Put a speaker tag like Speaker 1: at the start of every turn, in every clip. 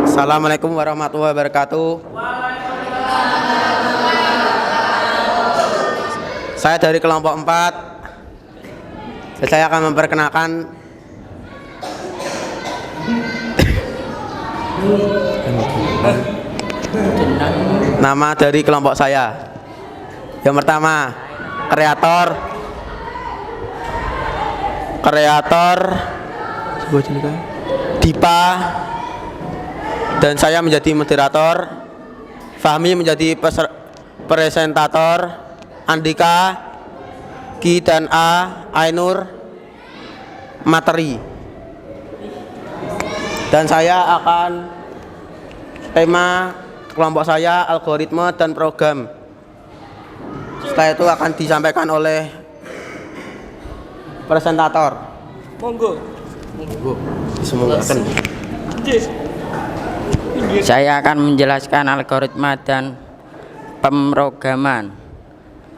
Speaker 1: Assalamualaikum warahmatullahi wabarakatuh. Saya dari kelompok 4. Saya akan memperkenalkan nama dari kelompok saya. Yang pertama, kreator Dipa, dan saya menjadi moderator. Fahmi menjadi presentator. Andika, Ki dan Ainur materi. Dan saya akan tema kelompok saya algoritma dan program. Setelah itu akan disampaikan oleh presentator.
Speaker 2: Monggo.
Speaker 1: Semoga akan.
Speaker 3: Saya akan menjelaskan algoritma dan pemrograman.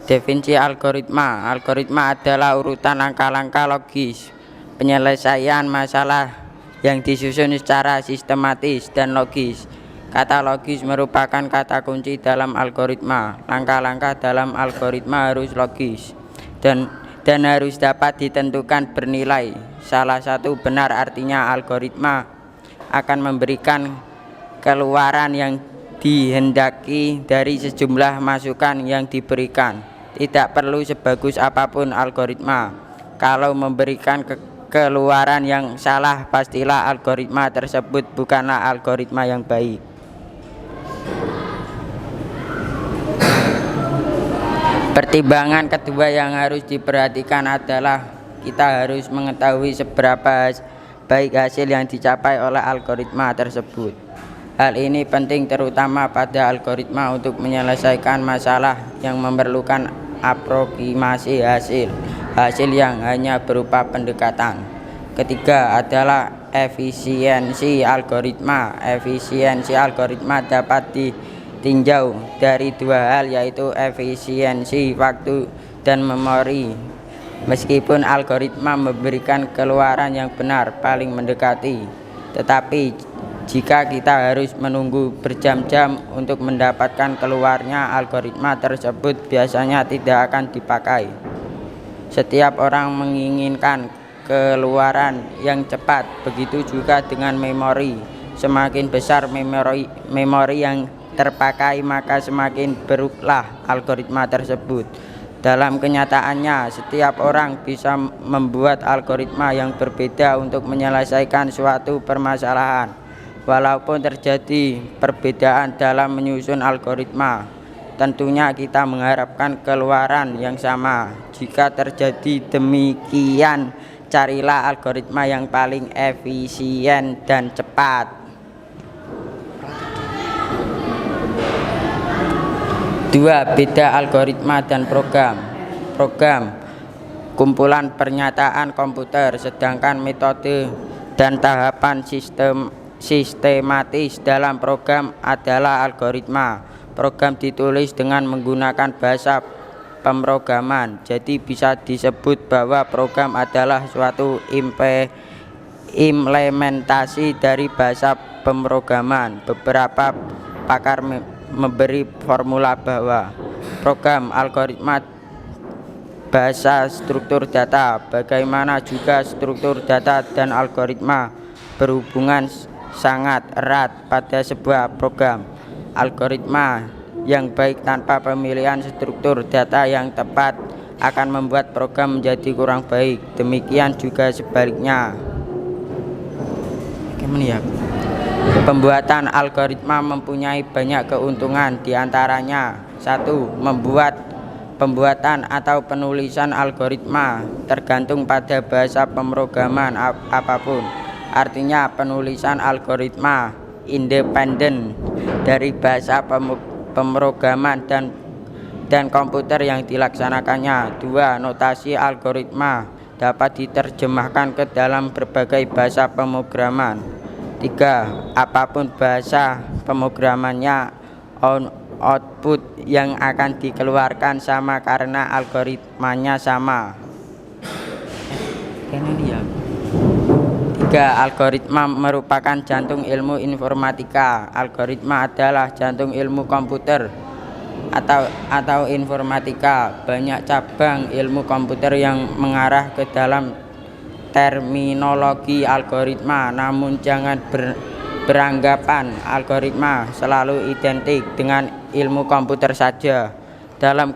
Speaker 3: Definisi algoritma. Algoritma adalah urutan langkah-langkah logis penyelesaian masalah yang disusun secara sistematis dan logis. Kata logis merupakan kata kunci dalam algoritma. Langkah-langkah dalam algoritma harus logis dan harus dapat ditentukan bernilai. Salah satu benar artinya algoritma akan memberikan keluaran yang dihendaki dari sejumlah masukan yang diberikan. Tidak perlu sebagus apapun algoritma, kalau memberikan keluaran yang salah, pastilah algoritma tersebut bukanlah algoritma yang baik. Pertimbangan kedua yang harus diperhatikan adalah kita harus mengetahui seberapa baik hasil yang dicapai oleh algoritma tersebut. Hal ini penting terutama pada algoritma untuk menyelesaikan masalah yang memerlukan aproksimasi hasil yang hanya berupa pendekatan. Ketiga adalah efisiensi algoritma. Efisiensi algoritma dapat ditinjau dari dua hal, yaitu efisiensi waktu dan memori. Meskipun algoritma memberikan keluaran yang benar paling mendekati, tetapi jika kita harus menunggu berjam-jam untuk mendapatkan keluarnya, algoritma tersebut biasanya tidak akan dipakai. Setiap orang menginginkan keluaran yang cepat, begitu juga dengan memori. Semakin besar memori yang terpakai, maka semakin buruklah algoritma tersebut. Dalam kenyataannya, setiap orang bisa membuat algoritma yang berbeda untuk menyelesaikan suatu permasalahan. Walaupun terjadi perbedaan dalam menyusun algoritma, tentunya kita mengharapkan keluaran yang sama. Jika terjadi demikian, carilah algoritma yang paling efisien dan cepat. 2. Beda algoritma dan program. Program kumpulan pernyataan komputer, sedangkan metode dan tahapan sistematis dalam program adalah algoritma. Program ditulis dengan menggunakan bahasa pemrograman, jadi bisa disebut bahwa program adalah suatu implementasi dari bahasa pemrograman. Beberapa pakar memberi formula bahwa program, algoritma, bahasa struktur data, bagaimana juga struktur data dan algoritma berhubungan sangat erat pada sebuah program. Algoritma yang baik tanpa pemilihan struktur data yang tepat akan membuat program menjadi kurang baik. Demikian juga sebaliknya. Pembuatan algoritma mempunyai banyak keuntungan, diantaranya 1. Pembuatan atau penulisan algoritma tergantung pada bahasa pemrograman apapun. Artinya penulisan algoritma independen dari bahasa pemrograman dan komputer yang dilaksanakannya. 2. Notasi algoritma dapat diterjemahkan ke dalam berbagai bahasa pemrograman. 3. Apapun bahasa pemrogramannya, output yang akan dikeluarkan sama karena algoritmanya sama. 3. 3. Algoritma merupakan jantung ilmu informatika. Algoritma adalah jantung ilmu komputer atau informatika. Banyak cabang ilmu komputer yang mengarah ke dalam terminologi algoritma, namun jangan beranggapan algoritma selalu identik dengan ilmu komputer saja. Dalam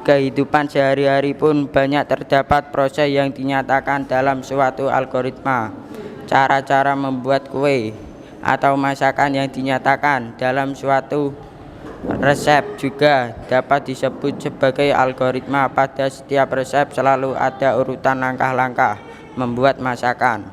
Speaker 3: kehidupan sehari-hari pun banyak terdapat proses yang dinyatakan dalam suatu algoritma. Cara-cara membuat kue atau masakan yang dinyatakan dalam suatu resep juga dapat disebut sebagai algoritma. Pada setiap resep selalu ada urutan langkah-langkah membuat masakan.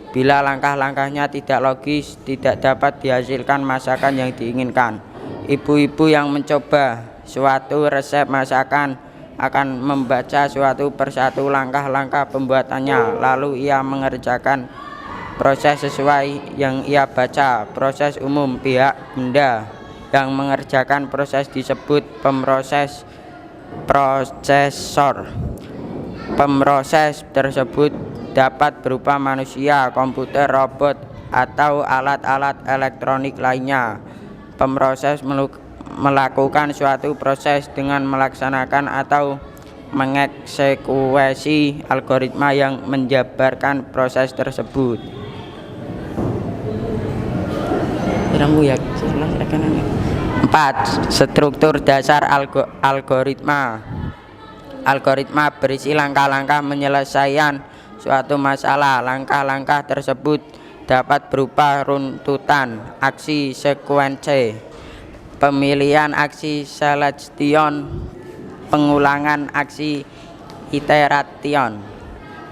Speaker 3: Bila langkah-langkahnya tidak logis, tidak dapat dihasilkan masakan yang diinginkan. Ibu-ibu yang mencoba suatu resep masakan akan membaca suatu persatu langkah-langkah pembuatannya, lalu ia mengerjakan proses sesuai yang ia baca. Proses umum pihak benda yang mengerjakan proses disebut prosesor. Pemroses tersebut dapat berupa manusia, komputer, robot, atau alat-alat elektronik lainnya. Pemroses melakukan suatu proses dengan melaksanakan atau mengeksekusi algoritma yang menjabarkan proses tersebut. 4. Struktur dasar algoritma. Algoritma berisi langkah-langkah penyelesaian suatu masalah. Langkah-langkah tersebut dapat berupa runtutan aksi sekuensi, pemilihan aksi selection, pengulangan aksi iteration,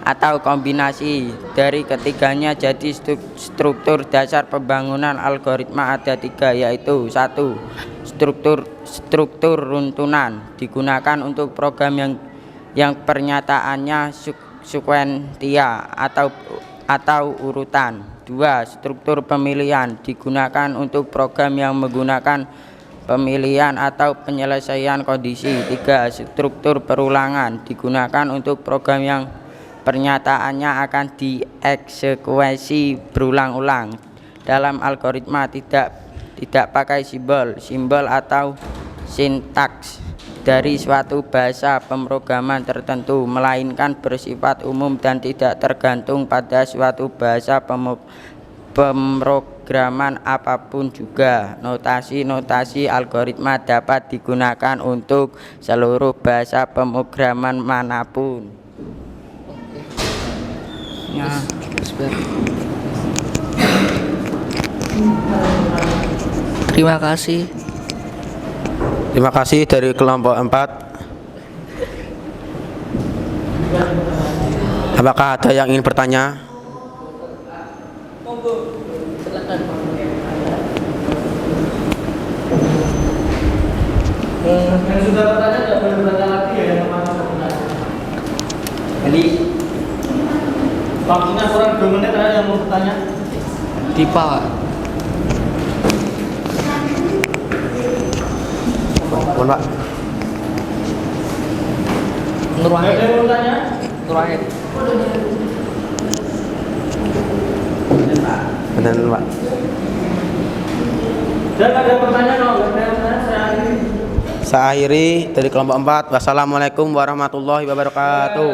Speaker 3: atau kombinasi dari ketiganya. Jadi struktur dasar pembangunan algoritma ada 3, yaitu 1. Struktur runtutan digunakan untuk program yang pernyataannya sekuensia atau urutan. 2. Struktur pemilihan digunakan untuk program yang menggunakan pemilihan atau penyelesaian kondisi. 3. Struktur perulangan digunakan untuk program yang pernyataannya akan dieksekusi berulang-ulang. Dalam algoritma tidak pakai simbol atau sintaks dari suatu bahasa pemrograman tertentu, melainkan bersifat umum dan tidak tergantung pada suatu bahasa pemrograman apapun juga. Notasi algoritma dapat digunakan untuk seluruh bahasa pemrograman manapun.
Speaker 2: Terima kasih.
Speaker 1: Terima kasih dari kelompok 4. Apakah ada yang ingin bertanya?
Speaker 2: Yang sudah bertanya tidak boleh bertanya lagi ya, yang mana bertanya. Jadi waktunya kurang 2 menit, ada yang mau bertanya? Dipa.
Speaker 1: Mohon Pak.
Speaker 2: Nur Wahid. Ada yang mau bertanya? Nur Wahid.
Speaker 1: Benar Pak.
Speaker 2: Dan ada pertanyaan kalau nggak ada yang bertanya, saya akhiri.
Speaker 1: Saya akhiri dari kelompok 4. Wassalamualaikum warahmatullahi wabarakatuh.